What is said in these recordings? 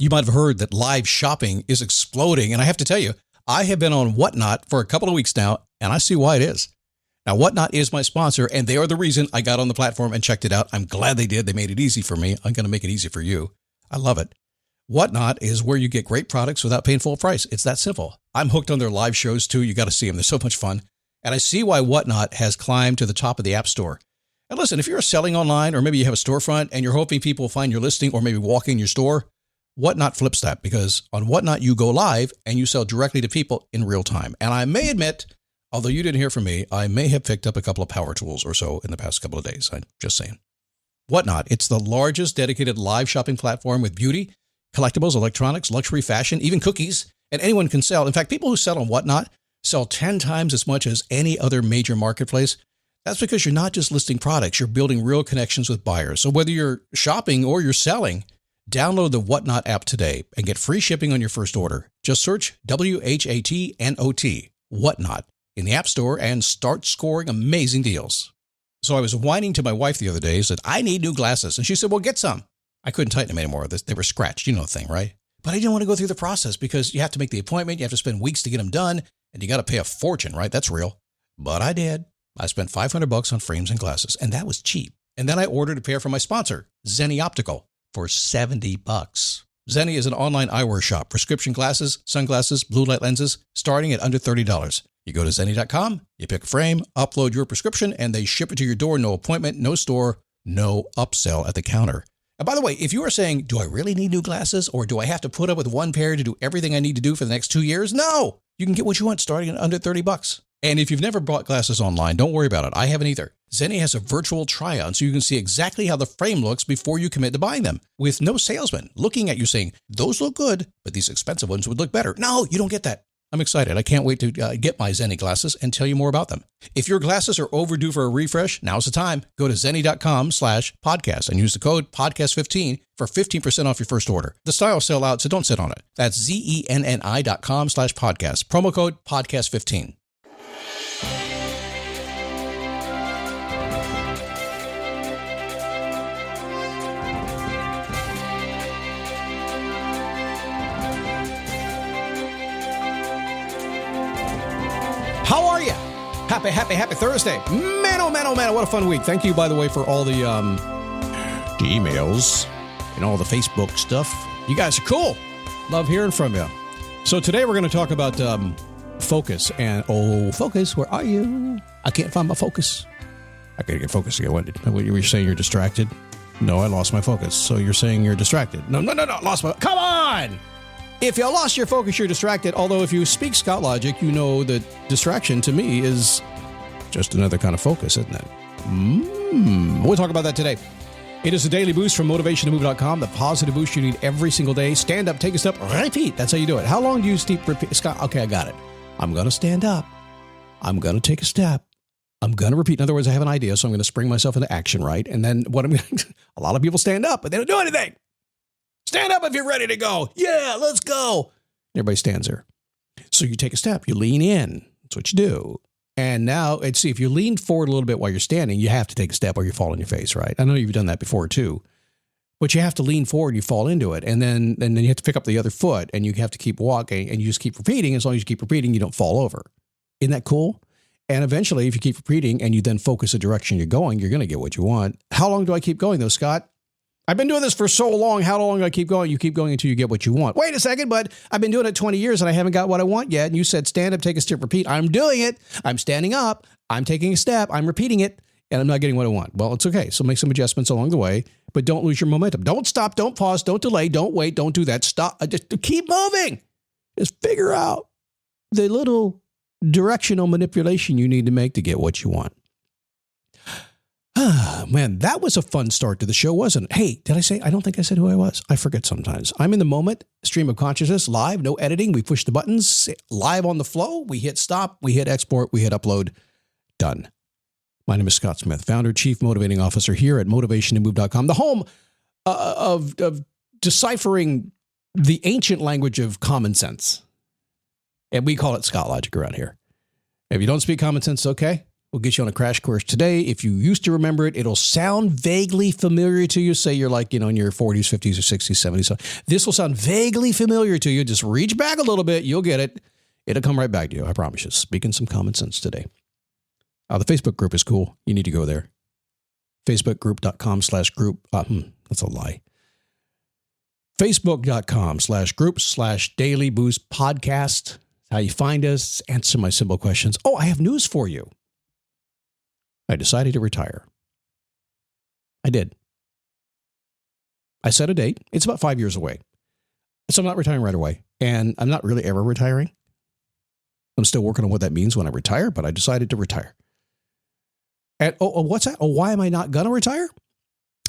You might have heard that live shopping is exploding. And I have to tell you, I have been on Whatnot for a couple of weeks now, and I see why it is. Now, Whatnot is my sponsor, and they are the reason I got on the platform and checked it out. I'm glad they did. They made it easy for me. I'm going to make it easy for you. I love it. Whatnot is where you get great products without paying full price. It's that simple. I'm hooked on their live shows, too. You got to see them. They're so much fun. And I see why Whatnot has climbed to the top of the App Store. And listen, if you're selling online, or maybe you have a storefront and you're hoping people will find your listing or maybe walk in your store, Whatnot flips that, because on Whatnot, you go live and you sell directly to people in real time. And I may admit, although you didn't hear from me, I may have picked up a couple of power tools or so in the past couple of days. I'm just saying. Whatnot, it's the largest dedicated live shopping platform with beauty, collectibles, electronics, luxury, fashion, even cookies, and anyone can sell. In fact, people who sell on Whatnot sell 10 times as much as any other major marketplace. That's because you're not just listing products, you're building real connections with buyers. So whether you're shopping or you're selling, download the Whatnot app today and get free shipping on your first order. Just search WHATNOT, Whatnot, in the App Store and start scoring amazing deals. So I was whining to my wife the other day, said, I need new glasses. And she said, well, get some. I couldn't tighten them anymore. They were scratched. You know the thing, right? But I didn't want to go through the process because you have to make the appointment. You have to spend weeks to get them done. And you got to pay a fortune, right? That's real. But I did. I spent $500 on frames and glasses, and that was cheap. And then I ordered a pair from my sponsor, Zenni Optical, for $70. Zenni is an online eyewear shop, prescription glasses, sunglasses, blue light lenses, starting at under $30. You go to Zenni.com, you pick a frame, upload your prescription, and they ship it to your door. No appointment, no store, no upsell at the counter. And by the way, if you are saying, do I really need new glasses, or do I have to put up with one pair to do everything I need to do for the next 2 years? No, you can get what you want starting at under $30. And if you've never bought glasses online, don't worry about it. I haven't either. Zenni has a virtual try-on so you can see exactly how the frame looks before you commit to buying them, with no salesman looking at you saying, those look good, but these expensive ones would look better. No, you don't get that. I'm excited. I can't wait to get my Zenni glasses and tell you more about them. If your glasses are overdue for a refresh, now's the time. Go to Zenni.com/podcast and use the code podcast15 for 15% off your first order. The styles sell out, so don't sit on it. That's Zenni.com/podcast. Promo code podcast15. How are you? Happy Thursday. Man, oh man, what a fun week. Thank you, by the way, for all the emails and all the Facebook stuff. You guys are cool. Love hearing from you. So today we're going to talk about focus. And, focus, where are you? I can't find my focus. I got to get focused again. What you were saying you're distracted? No, I lost my focus. So you're saying you're distracted. No, lost my... Come on! If you lost your focus, you're distracted. Although if you speak Scott logic, you know that distraction to me is just another kind of focus, isn't it? We'll talk about that today. It is a daily boost from motivationtomove.com, the positive boost you need every single day. Stand up, take a step, repeat. That's how you do it. How long do you repeat? Scott, okay, I got it. I'm going to stand up. I'm going to take a step. I'm going to repeat. In other words, I have an idea, so I'm going to spring myself into action, right? And then what I'm going to... A lot of people stand up, but they don't do anything. Stand up if you're ready to go. Yeah, let's go. Everybody stands there. So you take a step. You lean in. That's what you do. And now, let's see, if you lean forward a little bit while you're standing, you have to take a step or you fall on your face, right? I know you've done that before too. But you have to lean forward, you fall into it. And then you have to pick up the other foot and you have to keep walking and you just keep repeating. As long as you keep repeating, you don't fall over. Isn't that cool? And eventually, if you keep repeating and you then focus the direction you're going to get what you want. How long do I keep going though, Scott? I've been doing this for so long. How long do I keep going? You keep going until you get what you want. Wait a second, but I've been doing it 20 years and I haven't got what I want yet. And you said stand up, take a step, repeat. I'm doing it. I'm standing up. I'm taking a step. I'm repeating it. And I'm not getting what I want. Well, it's okay. So make some adjustments along the way, but don't lose your momentum. Don't stop. Don't pause. Don't delay. Don't wait. Don't do that. Stop. Just keep moving. Just figure out the little directional manipulation you need to make to get what you want. Man, that was a fun start to the show, wasn't it? Hey, did I say? I don't think I said who I was. I forget sometimes. I'm in the moment, stream of consciousness, live, no editing. We push the buttons, live on the flow. We hit stop, we hit export, we hit upload. Done. My name is Scott Smith, founder, chief motivating officer here at motivationtomove.com, the home of deciphering the ancient language of common sense. And we call it Scott logic around here. If you don't speak common sense, okay. We'll get you on a crash course today. If you used to remember it, it'll sound vaguely familiar to you. Say you're like, in your 40s, 50s, or 60s, 70s. So this will sound vaguely familiar to you. Just reach back a little bit. You'll get it. It'll come right back to you. I promise you. Speaking some common sense today. The Facebook group is cool. You need to go there. facebookgroup.com/group. That's a lie. Facebook.com/group/Daily Boost Podcast. How you find us. Answer my simple questions. Oh, I have news for you. I decided to retire. I did. I set a date. It's about 5 years away. So I'm not retiring right away. And I'm not really ever retiring. I'm still working on what that means when I retire, but I decided to retire. And what's that? Why am I not going to retire?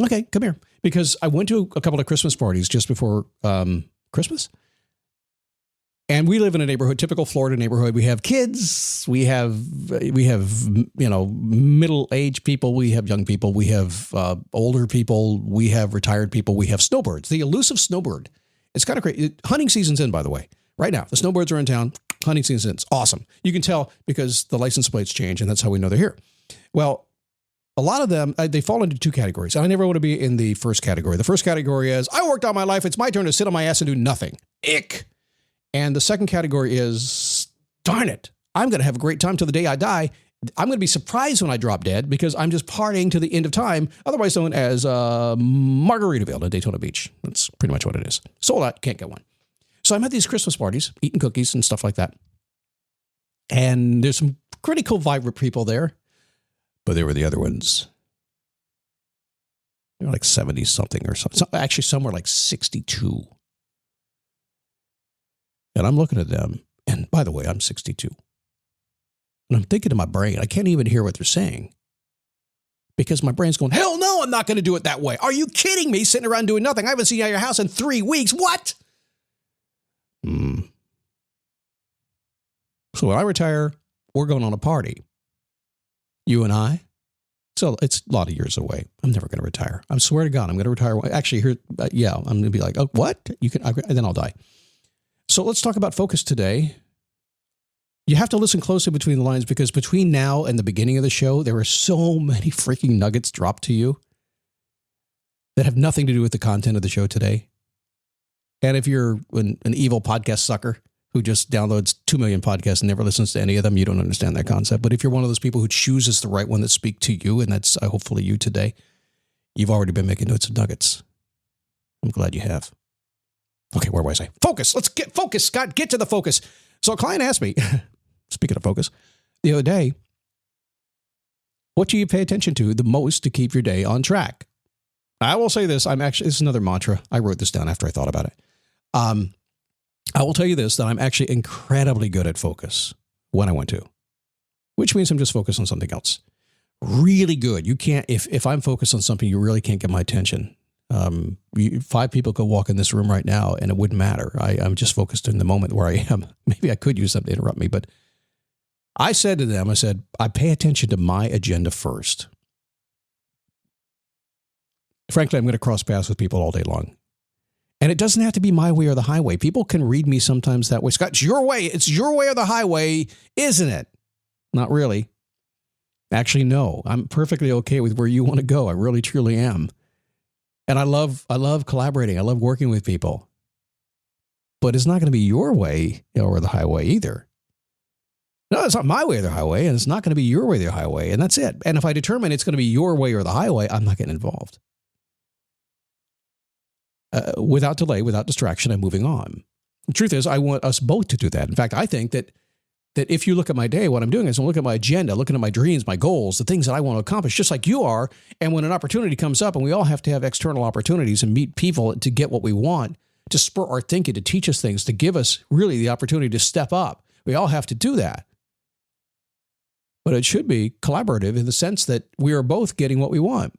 Okay, come here. Because I went to a couple of Christmas parties just before Christmas. And we live in a neighborhood, typical Florida neighborhood. We have kids, we have middle-aged people, we have young people, we have older people, we have retired people, we have snowbirds. The elusive snowbird. It's kind of great. Hunting season's in, by the way. Right now, the snowbirds are in town. Hunting season's in. It's awesome. You can tell because the license plates change, and that's how we know they're here. Well, a lot of them, they fall into two categories. I never want to be in the first category. The first category is, I worked all my life. It's my turn to sit on my ass and do nothing. Ick. And the second category is, darn it, I'm going to have a great time till the day I die. I'm going to be surprised when I drop dead because I'm just partying to the end of time, otherwise known as Margaritaville in Daytona Beach. That's pretty much what it is. Sold out, can't get one. So I'm at these Christmas parties, eating cookies and stuff like that. And there's some pretty cool, vibrant people there. But there were the other ones. They were like 70-something or something. Actually, some were like 62. And I'm looking at them. And by the way, I'm 62. And I'm thinking to my brain, I can't even hear what they're saying. Because my brain's going, hell no, I'm not going to do it that way. Are you kidding me? Sitting around doing nothing. I haven't seen you out of your house in 3 weeks. What? So when I retire, we're going on a party. You and I. So it's a lot of years away. I'm never going to retire. I swear to God, I'm going to retire. Actually, here, I'm going to be like, oh, what? And then I'll die. So let's talk about focus today. You have to listen closely between the lines because between now and the beginning of the show, there are so many freaking nuggets dropped to you that have nothing to do with the content of the show today. And if you're an evil podcast sucker who just downloads 2 million podcasts and never listens to any of them, you don't understand that concept. But if you're one of those people who chooses the right one that speak to you, and that's hopefully you today, you've already been making notes of nuggets. I'm glad you have. Okay, where was I? Focus. Let's get focused, Scott. Get to the focus. So a client asked me, speaking of focus, the other day, what do you pay attention to the most to keep your day on track? I will say this. This is another mantra. I wrote this down after I thought about it. I will tell you this, that I'm actually incredibly good at focus when I want to, which means I'm just focused on something else. Really good. You can't, if I'm focused on something, you really can't get my attention. 5 people could walk in this room right now and it wouldn't matter. I'm just focused in the moment where I am. Maybe I could use something to interrupt me, but I said to them, I pay attention to my agenda first. Frankly, I'm going to cross paths with people all day long. And it doesn't have to be my way or the highway. People can read me sometimes that way. Scott, it's your way. It's your way or the highway, isn't it? Not really. Actually, no. I'm perfectly okay with where you want to go. I really, truly am. And I love collaborating. I love working with people. But it's not going to be your way or the highway either. No, it's not my way or the highway, and it's not going to be your way or the highway, and that's it. And if I determine it's going to be your way or the highway, I'm not getting involved. Without delay, without distraction, I'm moving on. The truth is, I want us both to do that. In fact, I think that if you look at my day, what I'm doing is I'm looking at my agenda, looking at my dreams, my goals, the things that I want to accomplish, just like you are. And when an opportunity comes up, and we all have to have external opportunities and meet people to get what we want, to spur our thinking, to teach us things, to give us really the opportunity to step up. We all have to do that. But it should be collaborative in the sense that we are both getting what we want.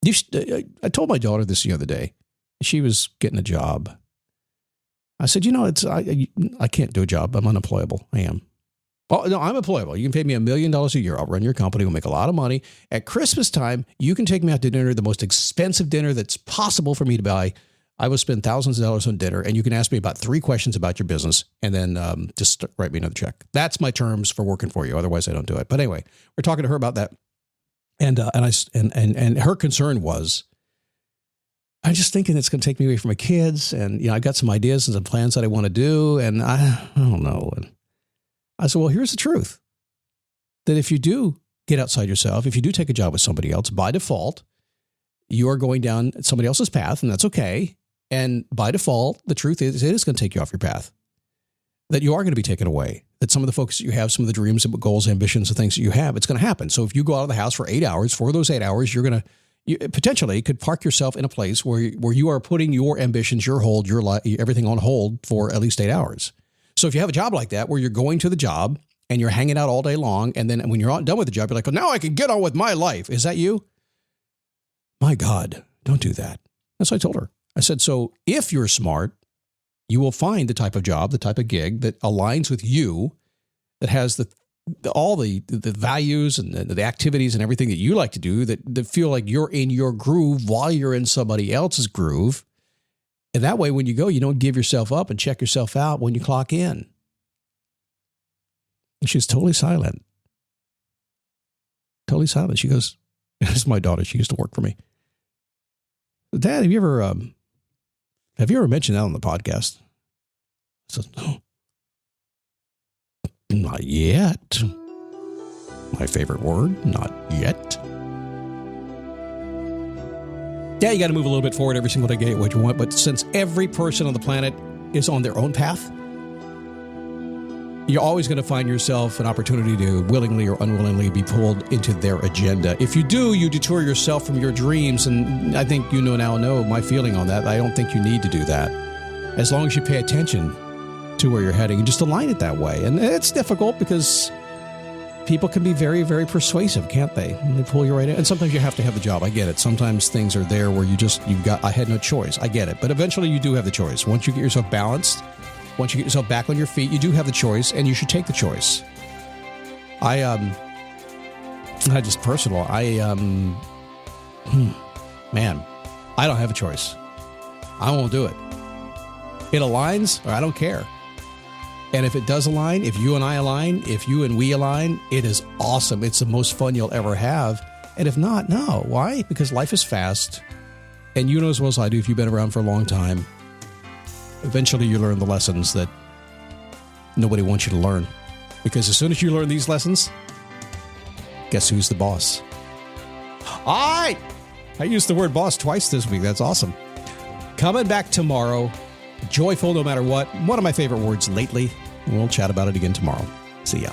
I told my daughter this the other day. She was getting a job. I said, I can't do a job. I'm unemployable. I am. Oh, no, I'm employable. You can pay me $1 million a year. I'll run your company. We'll make a lot of money. At Christmas time, you can take me out to dinner, the most expensive dinner that's possible for me to buy. I will spend thousands of dollars on dinner, and you can ask me about 3 questions about your business, and then just write me another check. That's my terms for working for you. Otherwise, I don't do it. But anyway, we're talking to her about that, and her concern was, I'm just thinking it's going to take me away from my kids, and I've got some ideas and some plans that I want to do, and I don't know. And I said, well, here's the truth: that if you do get outside yourself, if you do take a job with somebody else, by default, you are going down somebody else's path, and that's okay. And by default, the truth is it is going to take you off your path, that you are going to be taken away, that some of the focus that you have, some of the dreams, goals, ambitions, the things that you have, it's going to happen. So if you go out of the house for 8 hours, for those 8 hours, you potentially could park yourself in a place where you are putting your ambitions, your hold, your life, everything on hold for at least 8 hours. So if you have a job like that, where you're going to the job and you're hanging out all day long, and then when you're done with the job, you're like, well, now I can get on with my life. Is that you? My God, don't do that. That's what I told her. I said, so if you're smart, you will find the type of job, the type of gig that aligns with you, that has all the values and the activities and everything that you like to do, that feel like you're in your groove while you're in somebody else's groove. And that way, when you go, you don't give yourself up and check yourself out when you clock in. And she's totally silent. Totally silent. She goes, this is my daughter. She used to work for me. Dad, have you ever mentioned that on the podcast? I said, no. Not yet. My favorite word, not yet. Yeah, you got to move a little bit forward every single day to get what you want. But since every person on the planet is on their own path, you're always going to find yourself an opportunity to willingly or unwillingly be pulled into their agenda. If you do, you detour yourself from your dreams. And I think now know my feeling on that. I don't think you need to do that. As long as you pay attention to where you're heading and just align it that way. And it's difficult because people can be very, very persuasive, can't they? And they pull you right in. And sometimes you have to have the job. I get it. Sometimes things are there where I had no choice. I get it. But eventually you do have the choice. Once you get yourself balanced, once you get yourself back on your feet, you do have the choice, and you should take the choice. Not just personal. Man, I don't have a choice. I won't do it. It aligns, or I don't care. And if it does align, if you and I align, if you and we align, it is awesome. It's the most fun you'll ever have. And if not, no. Why? Because life is fast. And you know as well as I do, if you've been around for a long time, eventually you learn the lessons that nobody wants you to learn. Because as soon as you learn these lessons, guess who's the boss? I used the word boss twice this week. That's awesome. Coming back tomorrow, joyful no matter what. One of my favorite words lately. We'll chat about it again tomorrow. See ya.